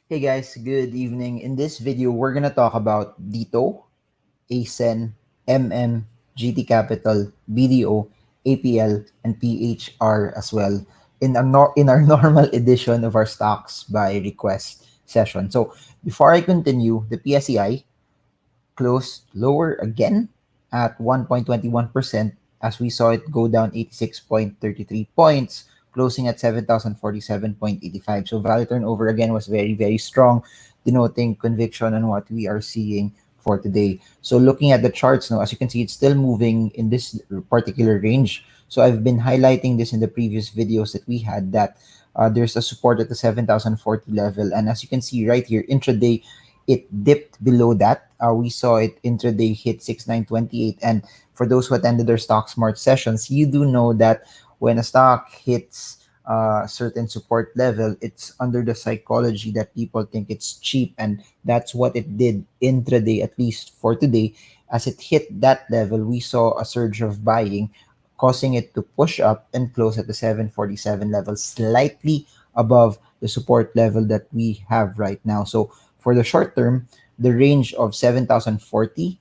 Hey guys, good evening. In this video, we're gonna talk about DITO, Acen, MM, GT Capital, BDO, APL, and PHR as well in our normal edition of our stocks by request session. So before I continue, the PSEI closed lower again at 1.21% as we saw it go down 86.33 points, closing at 7,047.85. So value turnover again was very, very strong, denoting conviction on what we are seeing for today. So looking at the charts now, as you can see, it's still moving in this particular range. So I've been highlighting this in the previous videos that we had that there's a support at the 7,040 level. And as you can see right here, intraday, it dipped below that. We saw it intraday hit 6928. And for those who attended their Stock Smart sessions, you do know that when a stock hits a certain support level, it's under the psychology that people think it's cheap. And that's what it did intraday, at least for today. As it hit that level, we saw a surge of buying, causing it to push up and close at the 747 level, slightly above the support level that we have right now. So for the short term, the range of 7,040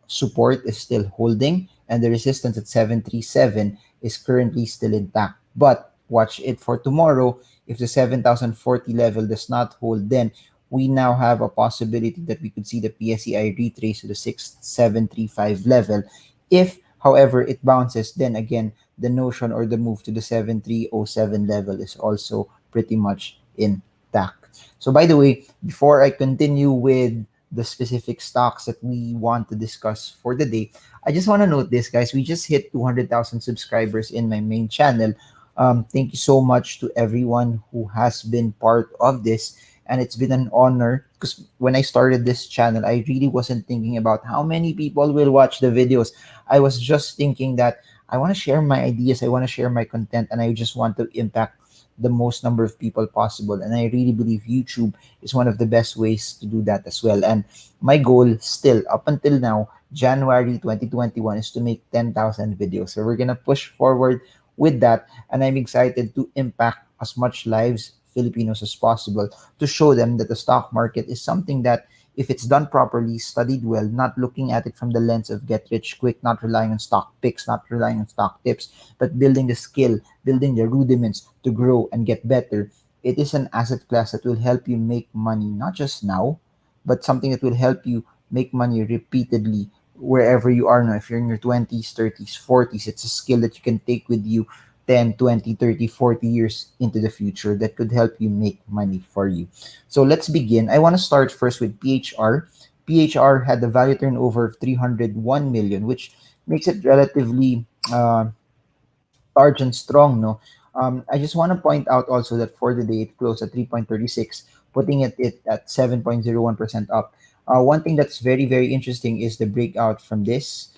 support is still holding, and the resistance at 737 is currently still intact. But watch it for tomorrow. If the 7,040 level does not hold, then we now have a possibility that we could see the PSEI retrace to the 6735 level. If, however, it bounces, then again, the notion or the move to the 7307 level is also pretty much intact. So, by the way, before I continue with the specific stocks that we want to discuss for the day, I just want to note this, guys. We just hit 200,000 subscribers in my main channel. Thank you so much to everyone who has been part of this. And it's been an honor because when I started this channel, I really wasn't thinking about how many people will watch the videos. I was just thinking that I want to share my ideas, I want to share my content, and I just want to impact the most number of people possible. And I really believe YouTube is one of the best ways to do that as well. And my goal still up until now, January 2021, is to make 10,000 videos. So we're going to push forward with that. And I'm excited to impact as much lives Filipinos as possible to show them that the stock market is something that if it's done properly, studied well, not looking at it from the lens of get rich quick, not relying on stock picks, not relying on stock tips, but building the skill, building the rudiments to grow and get better. It is an asset class that will help you make money, not just now, but something that will help you make money repeatedly wherever you are now. If you're in your 20s, 30s, 40s, it's a skill that you can take with you 10, 20, 30, 40 years into the future that could help you make money for you. So let's begin. I want to start first with PHR. PHR had a value turnover of 301 million, which makes it relatively large and strong, no? I just want to point out also that for the day it closed at 3.36, putting it at 7.01% up. One thing that's very, very interesting is the breakout from this.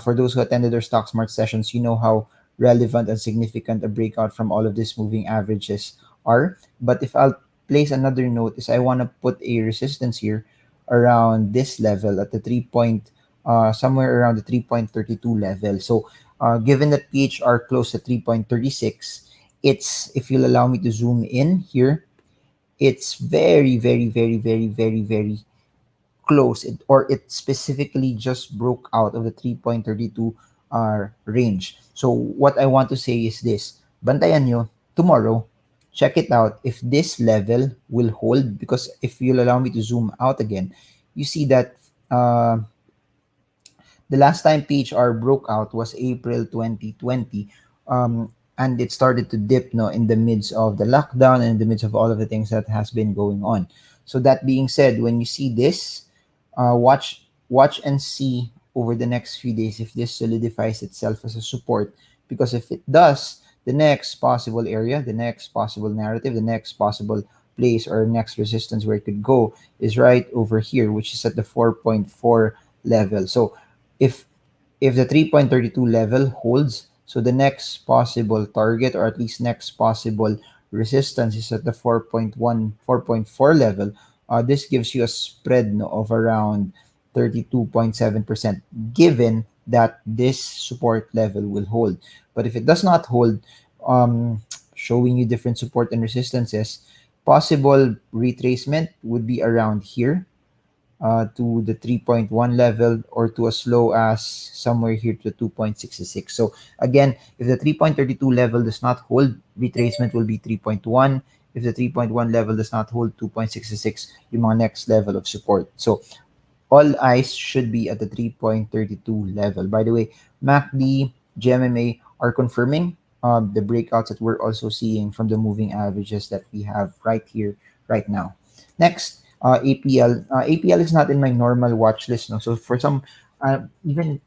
For those who attended our Stock Smart sessions, you know how relevant and significant a breakout from all of these moving averages are. But if I'll place another note, is I want to put a resistance here around this level at the somewhere around the 3.32 level. So given that PHR closed at 3.36, it's, if you'll allow me to zoom in here, it's very, very, very, very, very, very close. It specifically just broke out of the 3.32 range. So what I want to say is this, bantayan nyo, tomorrow, check it out if this level will hold, because if you'll allow me to zoom out again, you see that the last time PHR broke out was April 2020. And it started to dip no in the midst of the lockdown and in the midst of all of the things that has been going on. So that being said, when you see this, watch and see over the next few days if this solidifies itself as a support. Because if it does, the next possible area, the next possible narrative, the next possible place or next resistance where it could go is right over here, which is at the 4.4 level. So if the 3.32 level holds, so the next possible target or at least next possible resistance is at the 4.1, 4.4 level. This gives you a spread no, of around 32.7%, given that this support level will hold. But if it does not hold, showing you different support and resistances, Possible retracement would be around here, to the 3.1 level, or to as low as somewhere here to 2.66. So again, if the 3.32 level does not hold, retracement will be 3.1. If the 3.1 level does not hold, 2.66 yung mga next level of support. So all eyes should be at the 3.32 level. By the way, MACD, GMMA are confirming the breakouts that we're also seeing from the moving averages that we have right here, right now. Next, APL. APL is not in my normal watch list, no. So for some, even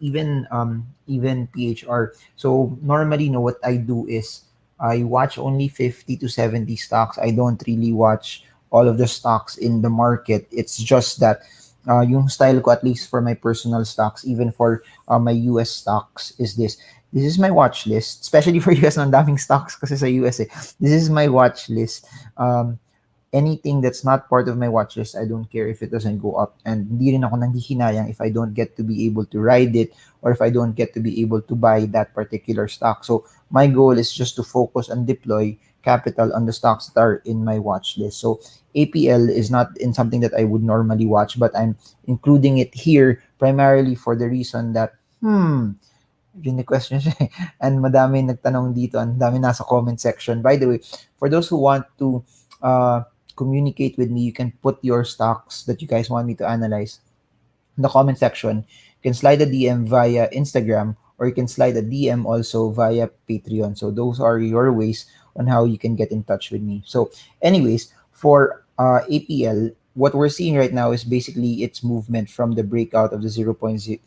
PHR. So normally, no, what I do is I watch only 50 to 70 stocks. I don't really watch all of the stocks in the market. It's just that yung style ko, at least for my personal stocks, even for my US stocks, is this. This is my watch list, especially for US, ang daming stocks kasi sa US eh. This is my watch list. Anything that's not part of my watch list, I don't care if it doesn't go up. And hindi rin ako nanghihinayang if I don't get to be able to ride it, or if I don't get to be able to buy that particular stock. So my goal is just to focus and deploy capital on the stocks that are in my watch list. So APL is not in something that I would normally watch, but I'm including it here primarily for the reason that, yun yung question siya eh. And madami nagtanong dito, and dami nasa comment section. By the way, for those who want to communicate with me, you can put your stocks that you guys want me to analyze in the comment section. You can slide a DM via Instagram, or you can slide a DM also via Patreon. So those are your ways on how you can get in touch with me. So anyways, for APL, what we're seeing right now is basically its movement from the breakout of the 0.63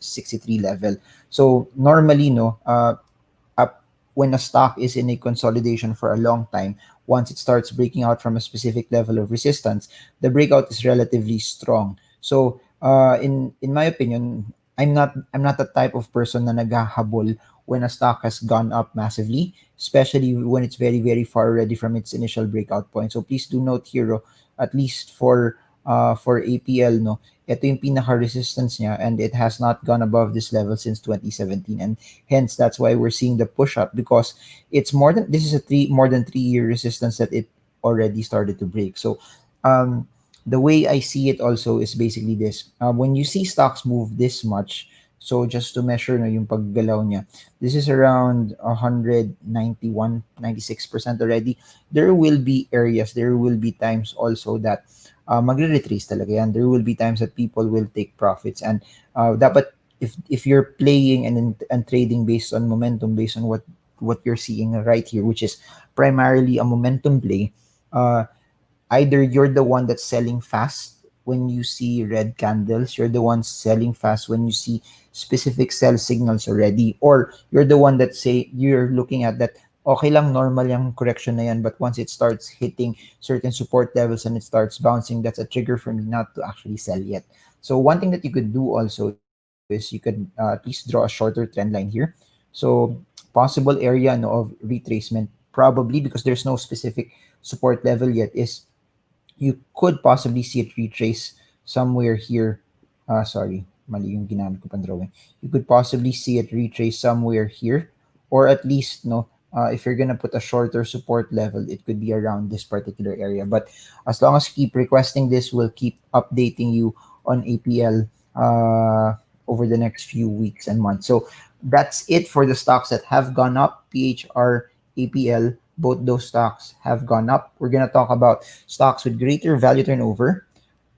level. So normally, no, up when a stock is in a consolidation for a long time, once it starts breaking out from a specific level of resistance, the breakout is relatively strong. So in my opinion, I'm not the type of person na naghahabol when a stock has gone up massively, especially when it's very very far already from its initial breakout point. So please do note here, at least for APL, no, ito yung pinaka resistance niya, and it has not gone above this level since 2017, and hence that's why we're seeing the push up, because it's more than, this is a more than 3 year resistance that it already started to break. So the way I see it also is basically this. When you see stocks move this much, so just to measure no, yung paggalaw niya, this is around 191, 96% already. There will be areas, there will be times also that magre-retrace talaga yan. There will be times that people will take profits, and dapat if you're playing and trading based on momentum, based on what you're seeing right here, which is primarily a momentum play, uh, either you're the one that's selling fast when you see red candles, you're the one selling fast when you see specific sell signals already, or you're the one that say you're looking at that, okay lang, normal yung correction na yan, but once it starts hitting certain support levels and it starts bouncing, that's a trigger for me not to actually sell yet. So one thing that you could do also is you could at least draw a shorter trend line here. So possible area no, of retracement, probably because there's no specific support level yet, is you could possibly see it retrace somewhere here. Sorry, mali yung ginamit ko pang drawing. You could possibly see it retrace somewhere here, or at least no. If you're gonna put a shorter support level, it could be around this particular area. But as long as you keep requesting this, we'll keep updating you on APL over the next few weeks and months. So that's it for the stocks that have gone up. PHR, APL, both those stocks have gone up. We're gonna talk about stocks with greater value turnover,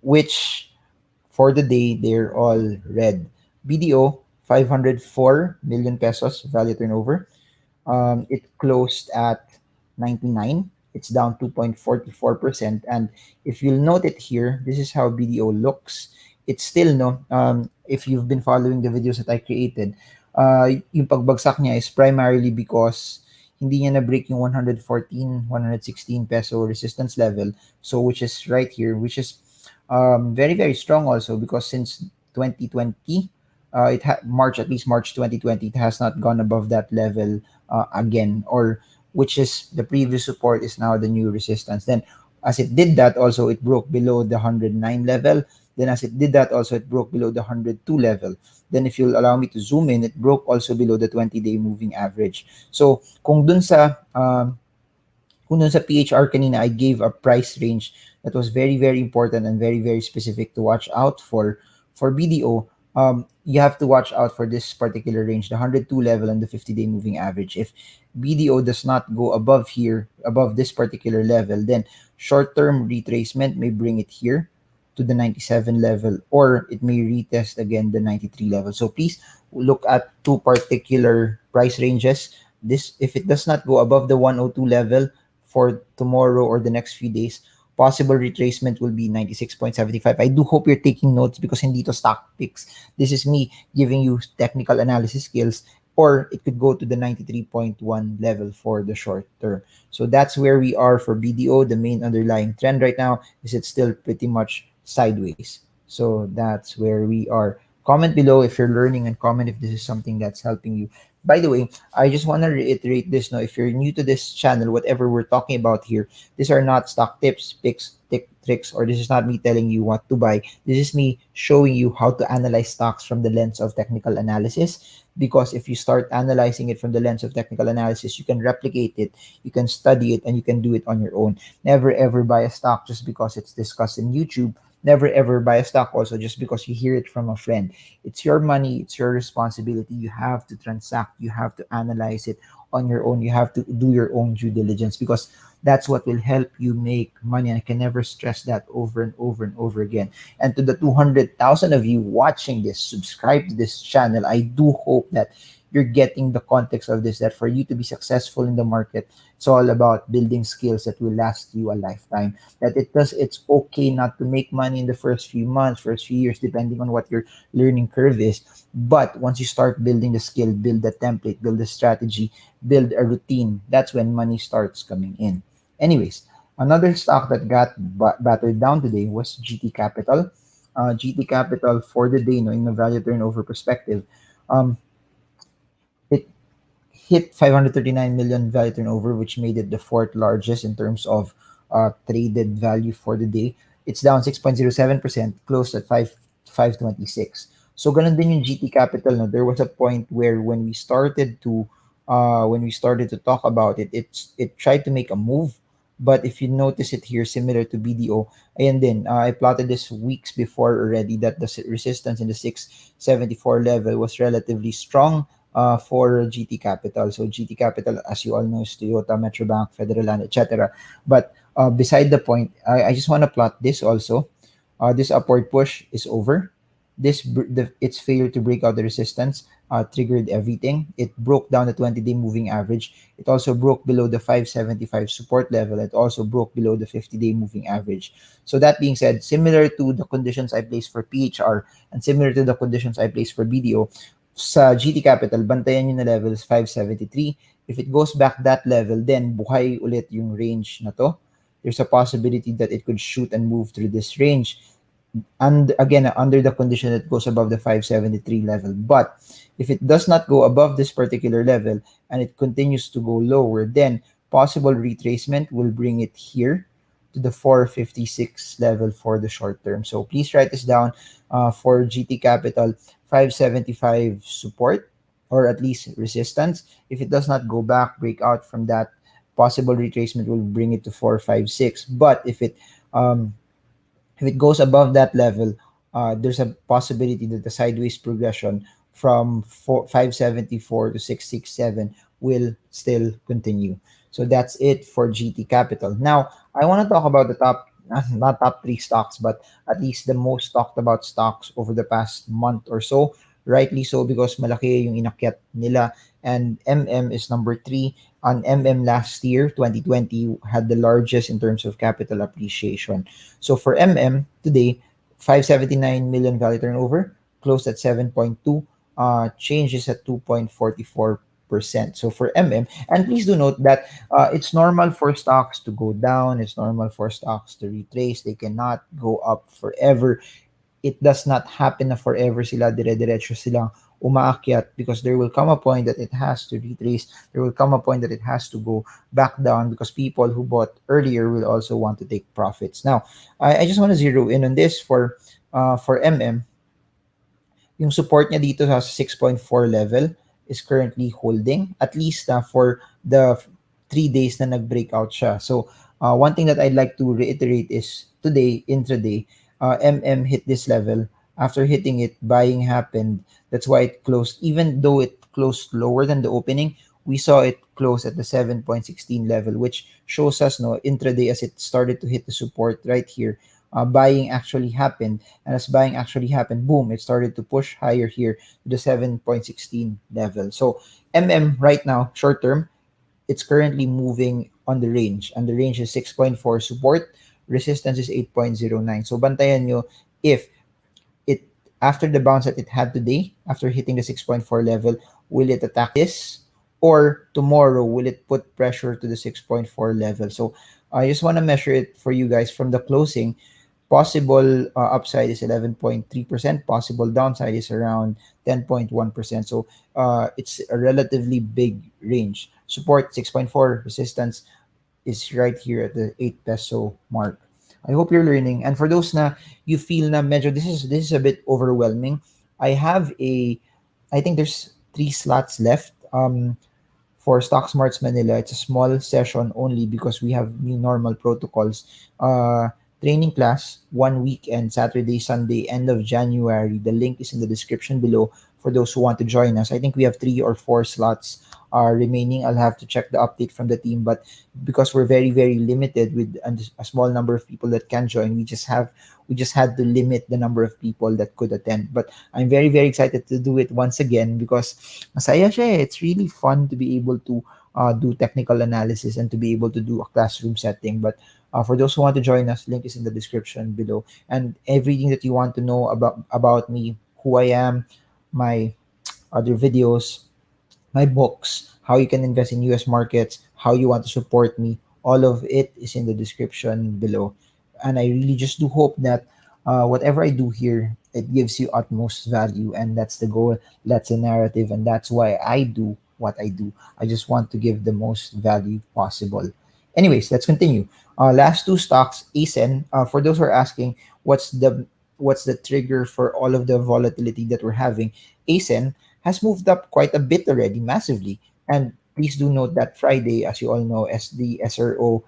which for the day they're all red. BDO, 504 million pesos value turnover. It closed at 99. It's down 2.44%. And if you'll note it here, this is how BDO looks. It's still, no, if you've been following the videos that I created, yung pagbagsak niya is primarily because hindi niya na-break yung 114, 116 peso resistance level. So, which is right here, which is very, very strong also, because since 2020, March, at least March 2020, it has not gone above that level again, or which is the previous support is now the new resistance. Then as it did that also, it broke below the 109 level. Then as it did that also, it broke below the 102 level. Then if you'll allow me to zoom in, it broke also below the 20-day moving average. So kung dun sa kung dun sa PHR kanina, I gave a price range that was very, very important and very, very specific to watch out for BDO. You have to watch out for this particular range, the 102 level and the 50-day moving average. If BDO does not go above here, above this particular level, then short-term retracement may bring it here to the 97 level, or it may retest again the 93 level. So please look at two particular price ranges. This, if it does not go above the 102 level for tomorrow or the next few days, possible retracement will be 96.75. I do hope you're taking notes because hindi to stock picks. This is me giving you technical analysis skills, or it could go to the 93.1 level for the short term. So that's where we are for BDO. The main underlying trend right now is it's still pretty much sideways. So that's where we are. Comment below if you're learning, and comment if this is something that's helping you. By the way, I just want to reiterate this now. If you're new to this channel, whatever we're talking about here, these are not stock tips, picks, tricks, or this is not me telling you what to buy. This is me showing you how to analyze stocks from the lens of technical analysis. Because if you start analyzing it from the lens of technical analysis, you can replicate it, you can study it, and you can do it on your own. Never ever buy a stock just because it's discussed in YouTube. Never ever buy a stock also just because you hear it from a friend. It's your money, it's your responsibility. You have to transact, you have to analyze it on your own. You have to do your own due diligence, because that's what will help you make money. And I can never stress that over and over and over again. And to the 200,000 of you watching this, subscribe to this channel. I do hope that you're getting the context of this, that for you to be successful in the market, it's all about building skills that will last you a lifetime. That it's okay not to make money in the first few months, first few years, depending on what your learning curve is. But once you start building the skill, build the template, build the strategy, build a routine, that's when money starts coming in. Anyways, another stock that got battered down today was GT Capital. GT Capital for the day, no, in a value turnover perspective, um, it hit 539 million value turnover, which made it the fourth largest in terms of traded value for the day. It's down 6.07%, closed at 526. So ganun din yung GT Capital. No? There was a point where when we started to talk about it, it tried to make a move. But if you notice it here, similar to BDO, ayan din, I plotted this weeks before already, that the resistance in the 674 level was relatively strong for GT Capital. So GT Capital, as you all know, is Toyota, Metrobank, Federal Land, etc. But beside the point, I just want to plot this also. This upward push is over. Its failure to break out the resistance triggered everything. It broke down the 20-day moving average. It also broke below the 575 support level. It also broke below the 50-day moving average. So that being said, similar to the conditions I placed for PHR and similar to the conditions I placed for BDO, sa GT Capital, bantayan nyo na levels 573. If it goes back that level, then buhay ulit yung range na to. There's a possibility that it could shoot and move through this range. And again, under the condition that it goes above the 573 level. But if it does not go above this particular level and it continues to go lower, then possible retracement will bring it here to the 456 level for the short term. So please write this down for GT Capital, 575 support, or at least resistance. If it does not go back, break out from that, possible retracement will bring it to 456. But if it goes above that level, there's a possibility that the sideways progression from 574 to 667 will still continue. So that's it for GT Capital. Now, I want to talk about the top, not top three stocks, but at least the most talked about stocks over the past month or so. Rightly so, because malaki yung inakyat nila. And is number three. On last year, 2020, had the largest in terms of capital appreciation. So for today, 579 million value turnover, closed at 7.2, changes at 2.44%. So for and please do note that it's normal for stocks to go down, it's normal for stocks to retrace, they cannot go up forever. It does not happen na forever sila dire-diretso silang umaakyat, because there will come a point that it has to retrace. There will come a point that it has to go back down, because people who bought earlier will also want to take profits. Now, I just want to zero in on this for yung support niya dito sa 6.4 level is currently holding, at least for the 3 days na nag-breakout siya. So, one thing that I'd like to reiterate is today, intraday, MM hit this level. After hitting it, buying happened. That's why it closed. Even though it closed lower than the opening, we saw it close at the 7.16 level, which shows us no intraday as it started to hit the support right here. Buying actually happened, and as buying actually happened, boom, it started to push higher here to the 7.16 level. So MM right now, short term, it's currently moving on the range, and the range is 6.4 support, resistance is 8.09. So bantayan nyo if it after the bounce that it had today, after hitting the 6.4 level, will it attack this? Or tomorrow, will it put pressure to the 6.4 level? So I just want to measure it for you guys from the closing. Possible upside is 11.3%. Possible downside is around 10.1%. So it's a relatively big range. Support 6.4, resistance is right here at the 8 peso mark. I hope you're learning. And for those na you feel na medyo this is a bit overwhelming, I have a I think there's 3 slots left. For Stock Smarts Manila, it's a small session only because we have new normal protocols. Uh, Training class, 1 weekend, Saturday, Sunday, end of January. The link is in the description below for those who want to join us. I think we have 3 or 4 slots remaining. I'll have to check the update from the team, but because we're very very limited with a small number of people that can join, we just had to limit the number of people that could attend. But I'm very very excited to do it once again because masaya siya eh. It's really fun to be able to do technical analysis and to be able to do a classroom setting. But for those who want to join us, link is in the description below. And everything that you want to know about me, who I am, my other videos, my books, how you can invest in US markets, how you want to support me, all of it is in the description below. And I really just do hope that whatever I do here, it gives you utmost value. And that's the goal, that's the narrative, and that's why I do what I do. I just want to give the most value possible. Anyways, let's continue. Last 2 stocks, Acen. For those who are asking, what's the trigger for all of the volatility that we're having? Acen has moved up quite a bit already, massively. And please do note that Friday, as you all know, as the SRO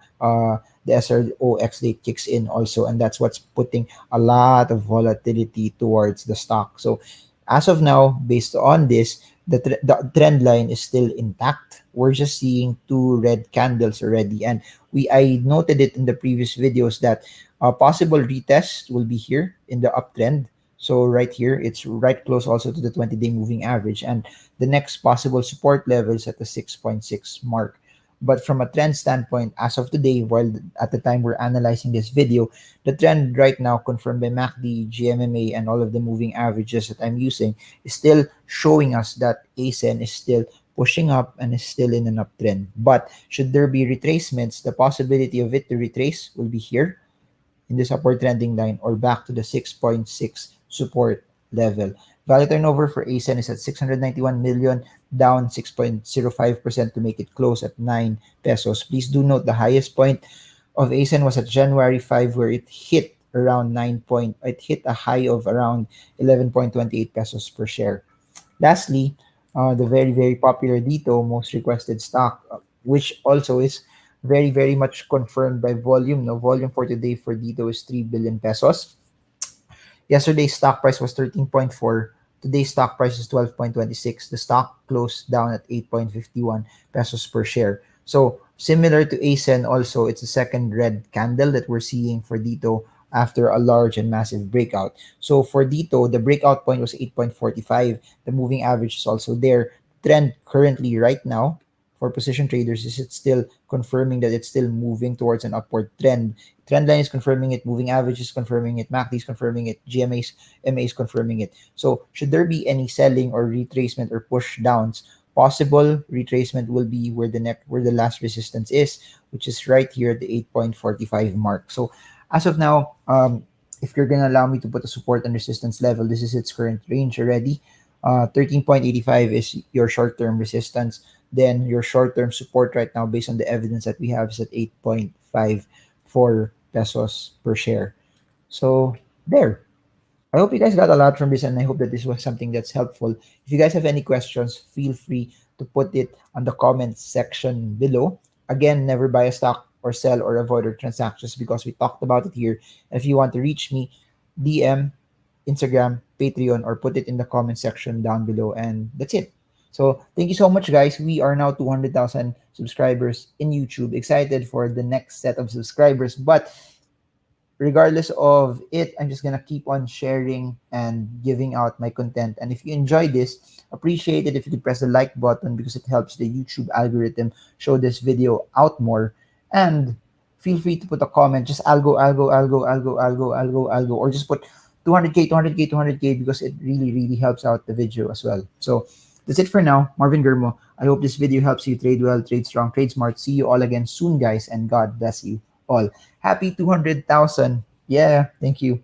X date kicks in also, and that's what's putting a lot of volatility towards the stock. So as of now, based on this, the trend line is still intact. We're just seeing 2 red candles already, and I noted it in the previous videos that a possible retest will be here in the uptrend. So right here, it's right close also to the 20-day moving average. And the next possible support level is at the 6.6 mark. But from a trend standpoint, as of today, while at the time we're analyzing this video, the trend right now confirmed by MACD, GMMA, and all of the moving averages that I'm using is still showing us that ASEN is still pushing up and is still in an uptrend. But should there be retracements, the possibility of it to retrace will be here in this upward trending line or back to the 6.6 support level. Value turnover for ASEN is at 691 million, down 6.05% to make it close at 9 pesos. Please do note the highest point of ASEN was at January 5 where it hit around it hit a high of around 11.28 pesos per share. Lastly, the very, very popular dito, most requested stock, which also is very, very much confirmed by volume. No volume for today for dito is 3 billion pesos. Yesterday's stock price was 13.4. Today's stock price is 12.26. The stock closed down at 8.51 pesos per share. So similar to ASEN also, it's the second red candle that we're seeing for Dito after a large and massive breakout. So for Dito, the breakout point was 8.45. The moving average is also there. Trend currently right now for position traders is it still confirming that it's still moving towards an upward trend. Trend line is confirming it, moving average is confirming it, MACD is confirming it, GMA's MA is confirming it. So should there be any selling or retracement or push downs, possible retracement will be where the last resistance is, which is right here at the 8.45 mark. So as of now, if you're gonna allow me to put a support and resistance level, this is its current range already. 13.85 is your short-term resistance. Then your short-term support right now, based on the evidence that we have, is at 8.54 pesos per share. So there. I hope you guys got a lot from this, and I hope that this was something that's helpful. If you guys have any questions, feel free to put it on the comment section below. Again, never buy a stock or sell or avoid our transactions because we talked about it here. If you want to reach me, DM, Instagram, Patreon, or put it in the comment section down below. And that's it. So thank you so much, guys. We are now 200,000 subscribers in YouTube. Excited for the next set of subscribers. But regardless of it, I'm just gonna keep on sharing and giving out my content. And if you enjoy this, appreciate it if you could press the like button because it helps the YouTube algorithm show this video out more. And feel free to put a comment. Just algo, algo, algo, algo, algo, algo, algo, or just put 200k, 200k, 200k because it really, really helps out the video as well. So that's it for now. Marvin Germo. I hope this video helps you trade well, trade strong, trade smart. See you all again soon, guys, and God bless you all. Happy 200,000. Yeah, thank you.